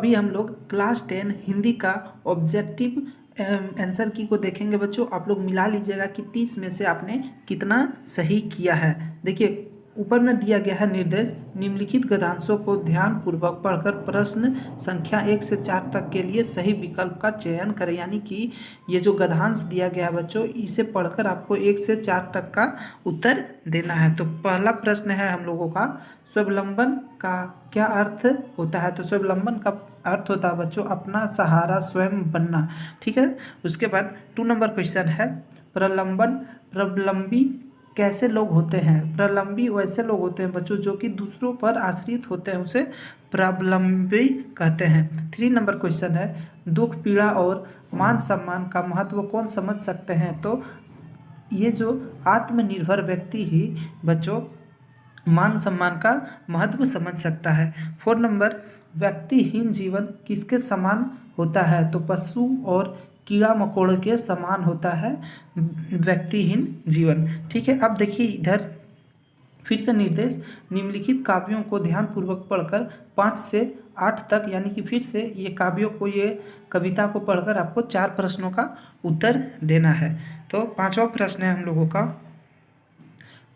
अभी हम लोग क्लास 10 हिंदी का ऑब्जेक्टिव आंसर की को देखेंगे बच्चों। आप लोग मिला लीजिएगा कि 30 में से आपने कितना सही किया है। देखिए ऊपर में दिया गया है निर्देश, निम्नलिखित गद्यांशों को ध्यान पूर्वक पढ़कर प्रश्न संख्या 1 से 4 तक के लिए सही विकल्प का चयन करें। यानी कि ये जो गद्यांश दिया गया है बच्चों, इसे पढ़कर आपको 1 से 4 तक का उत्तर देना है। तो पहला प्रश्न है हम लोगों का, स्वावलंबन का क्या अर्थ होता है? तो स्वावलंबन का अर्थ होता है बच्चों अपना सहारा स्वयं बनना। ठीक है। उसके बाद 2 नंबर क्वेश्चन है, प्रलंबी कैसे लोग होते हैं? प्रलंबी वैसे लोग होते हैं बच्चों जो कि दूसरों पर आश्रित होते हैं, उसे प्रलंबी कहते हैं। 3 नंबर क्वेश्चन है, दुख पीड़ा और मान सम्मान का महत्व कौन समझ सकते हैं? तो ये जो आत्मनिर्भर व्यक्ति ही बच्चों मान सम्मान का महत्व समझ सकता है। 4 नंबर, व्यक्तिहीन जीवन किसके समान होता है? तो पशु और कीड़ा मकोड़े के समान होता है व्यक्तिहीन जीवन। ठीक है। अब देखिए इधर फिर से निर्देश, निम्नलिखित काव्यों को ध्यानपूर्वक पढ़कर 5 से 8 तक, यानी कि फिर से ये काव्यों को, ये कविता को पढ़कर आपको 4 प्रश्नों का उत्तर देना है। तो 5वां प्रश्न है हम लोगों का,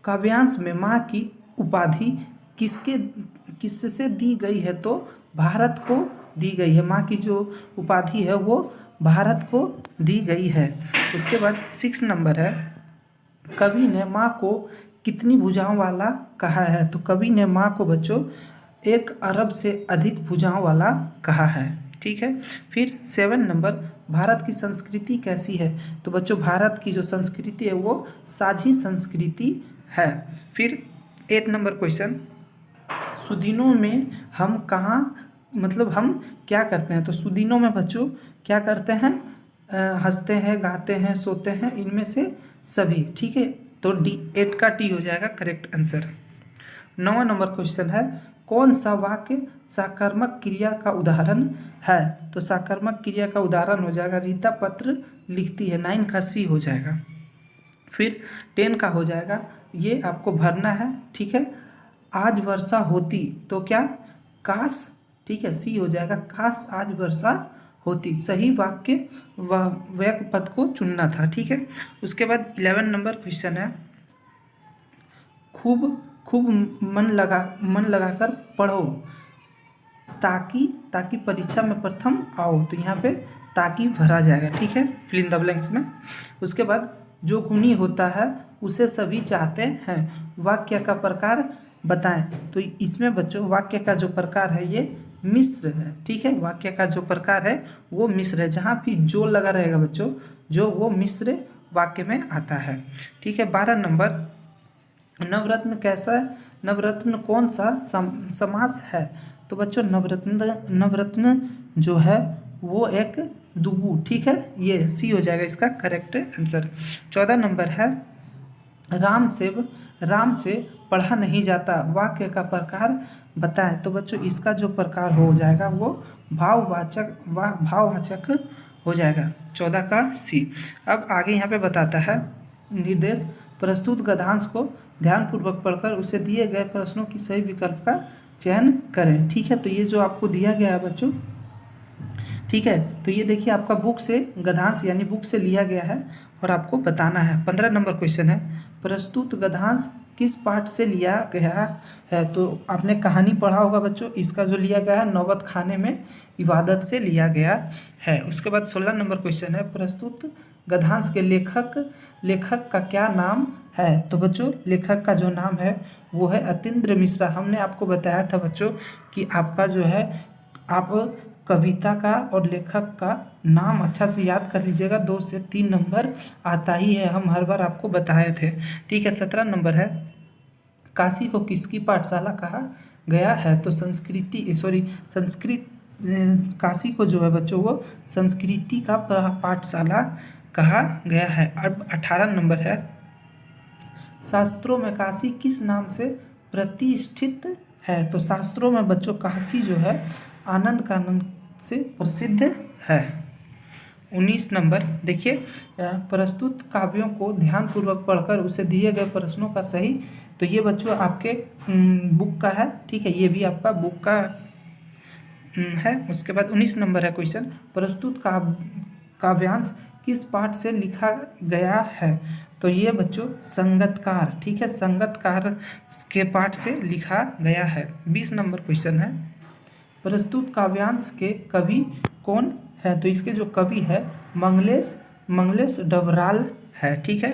काव्यांश में माँ की उपाधि किससे दी गई है? तो भारत को दी गई है। माँ की जो उपाधि है वो भारत को दी गई है। उसके बाद 6 नंबर है, कवि ने माँ को कितनी भुजाओं वाला कहा है? तो कवि ने माँ को बच्चों 1 अरब से अधिक भुजाओं वाला कहा है। ठीक है। फिर 7 नंबर, भारत की संस्कृति कैसी है? तो बच्चों भारत की जो संस्कृति है वो साझी संस्कृति है। फिर 8 नंबर क्वेश्चन, सुदिनों में हम कहाँ, मतलब हम क्या करते हैं? तो सुदिनों में बच्चों क्या करते हैं? हंसते हैं, गाते हैं, सोते हैं, इनमें से सभी। ठीक है। तो D8 का टी हो जाएगा करेक्ट आंसर। 9वां नंबर क्वेश्चन है, कौन सा वाक्य साकर्मक क्रिया का उदाहरण है? तो साकर्मक क्रिया का उदाहरण हो जाएगा रीता पत्र लिखती है। 9 का C हो जाएगा। फिर 10 का हो जाएगा, ये आपको भरना है। ठीक है। आज वर्षा होती तो क्या? काश। ठीक है, C हो जाएगा, काश आज वर्षा होती। सही वाक्य वाक्य पद को चुनना था। ठीक है। उसके बाद 11 नंबर क्वेश्चन है, खूब मन लगाकर पढ़ो ताकि परीक्षा में प्रथम आओ। तो यहाँ पे ताकि भरा जाएगा। ठीक है, फिल इन द ब्लैंक्स में। उसके बाद जो गुणी होता है उसे सभी चाहते हैं, वाक्य का प्रकार बताएं। तो इसमें बच्चों वाक्य का जो प्रकार है ये मिश्र है। ठीक है, वाक्य का जो प्रकार है वो मिश्र है। जहाँ भी जो लगा रहेगा बच्चों, जो वो मिश्र वाक्य में आता है। ठीक है। 12 नंबर, नवरत्न कैसा, नवरत्न कौन सा समास है? तो बच्चों नवरत्न जो है वो एक दुगु। ठीक है, ये C हो जाएगा इसका करेक्ट आंसर। 14 नंबर है, राम से पढ़ा नहीं जाता, वाक्य का प्रकार बताएं। तो बच्चों इसका जो प्रकार हो जाएगा वो भाववाचक हो जाएगा। 14 का C। अब आगे यहाँ पे बताता है निर्देश, प्रस्तुत गद्यांश को ध्यानपूर्वक पढ़कर उसे दिए गए प्रश्नों की सही विकल्प का चयन करें। ठीक है। तो ये जो आपको दिया गया है बच्चों, ठीक है, तो ये देखिए आपका बुक से गद्यांश यानी बुक से लिया गया है और आपको बताना है। 15 नंबर क्वेश्चन है, प्रस्तुत गद्यांश किस पाठ से लिया गया है? तो आपने कहानी पढ़ा होगा बच्चों, इसका जो लिया गया है नौबत खाने में इबादत से लिया गया है। उसके बाद 16 नंबर क्वेश्चन है, प्रस्तुत गद्यांश के लेखक का क्या नाम है? तो बच्चों लेखक का जो नाम है वो है अतीन्द्र मिश्रा। हमने आपको बताया था बच्चों कि आपका जो है आप कविता का और लेखक का नाम अच्छा से याद कर लीजिएगा, 2 से 3 नंबर आता ही है, हम हर बार आपको बताए थे। ठीक है। 17 नंबर है, काशी को किसकी पाठशाला कहा गया है? तो संस्कृत काशी को जो है बच्चों वो संस्कृति का पाठशाला कहा गया है। अब 18 नंबर है, शास्त्रों में काशी किस नाम से प्रतिष्ठित है? तो शास्त्रों में बच्चों काशी जो है आनंद कानन से प्रसिद्ध है। 19 नंबर देखिए, प्रस्तुत काव्यों को ध्यानपूर्वक पढ़कर उसे दिए गए प्रश्नों का सही, तो ये बच्चों आपके बुक का है। ठीक है, ये भी आपका बुक का है। उसके बाद 19 नंबर है क्वेश्चन, प्रस्तुत काव्यांश किस पाठ से लिखा गया है? तो ये बच्चों संगतकार, ठीक है, संगतकार के पाठ से लिखा गया है। 20 नंबर क्वेश्चन है, प्रस्तुत काव्यांश के कवि कौन है? तो इसके जो कवि है मंगलेश डबराल है, ठीक है।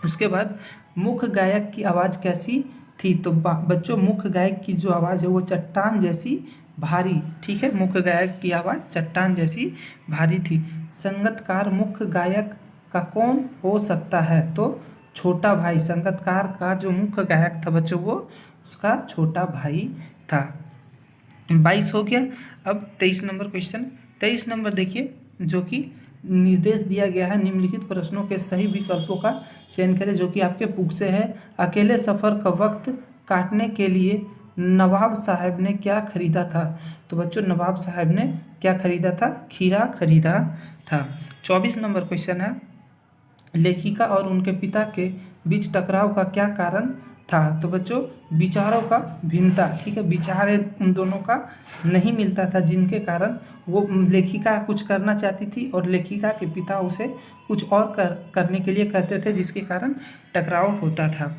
उसके बाद मुख्य गायक की आवाज़ कैसी थी? तो बच्चों मुख्य गायक की जो आवाज़ है वो चट्टान जैसी भारी, ठीक है, मुख्य गायक की आवाज़ चट्टान जैसी भारी थी। संगतकार मुख्य गायक का कौन हो सकता है? तो छोटा भाई, संगतकार का जो मुख्य गायक था बच्चों वो उसका छोटा भाई था। 22 हो गया। अब 23 नंबर क्वेश्चन, 23 नंबर देखिए, जो कि निर्देश दिया गया है, निम्नलिखित प्रश्नों के सही विकल्पों का चयन करें, जो कि आपके बुक से है। अकेले सफ़र का वक्त काटने के लिए नवाब साहब ने क्या खरीदा था? तो बच्चों नवाब साहब ने क्या खरीदा था? खीरा खरीदा था। 24 नंबर क्वेश्चन है, लेखिका और उनके पिता के बीच टकराव का क्या कारण था? तो बच्चों विचारों का भिन्नता, ठीक है, विचार उन दोनों का नहीं मिलता था, जिनके कारण वो लेखिका कुछ करना चाहती थी और लेखिका के पिता उसे कुछ और करने के लिए कहते थे, जिसके कारण टकराव होता था।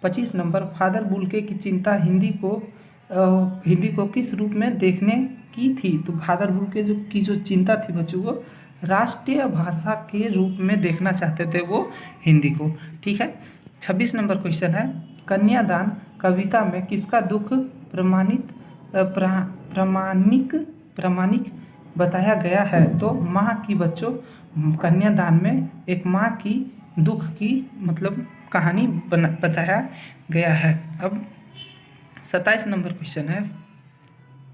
25 नंबर, फादर बुल्के की चिंता हिंदी को किस रूप में देखने की थी? तो फादर बुल्के की जो चिंता थी बच्चों वो राष्ट्रीय भाषा के रूप में देखना चाहते थे वो हिंदी को, ठीक है। 26 नंबर क्वेश्चन है, कन्यादान कविता में किसका दुख प्रामाणिक बताया गया है? तो माँ की बच्चों कन्यादान में एक माँ की दुख की मतलब कहानी बताया गया है। अब 27 नंबर क्वेश्चन है,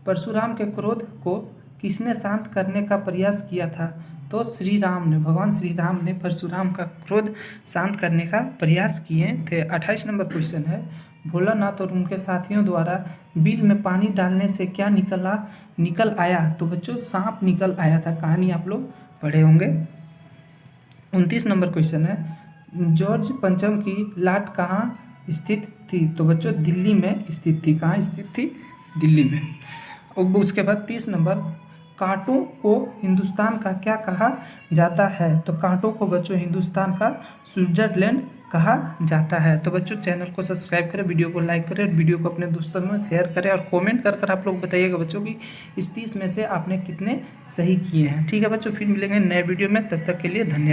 परशुराम के क्रोध को किसने शांत करने का प्रयास किया था? तो श्री राम ने, भगवान श्री राम ने परशुराम का क्रोध शांत करने का प्रयास किए थे। 28 नंबर क्वेश्चन है, भोलानाथ और उनके साथियों द्वारा बिल में पानी डालने से क्या निकल आया? तो बच्चों सांप निकल आया था, कहानी आप लोग पढ़े होंगे। 29 नंबर क्वेश्चन है, जॉर्ज पंचम की लाट कहाँ स्थित थी? तो बच्चों दिल्ली में स्थित थी। कहाँ स्थित थी? दिल्ली में। और उसके बाद 30 नंबर, कांटों को हिंदुस्तान का क्या कहा जाता है? तो कांटों को बच्चों हिंदुस्तान का स्विट्जरलैंड कहा जाता है। तो बच्चों चैनल को सब्सक्राइब करें, वीडियो को लाइक करें, वीडियो को अपने दोस्तों में शेयर करें और कमेंट कर आप लोग बताइएगा बच्चों कि इस 30 में से आपने कितने सही किए हैं। ठीक है बच्चों, फिर मिलेंगे नए वीडियो में, तब तक के लिए धन्यवाद।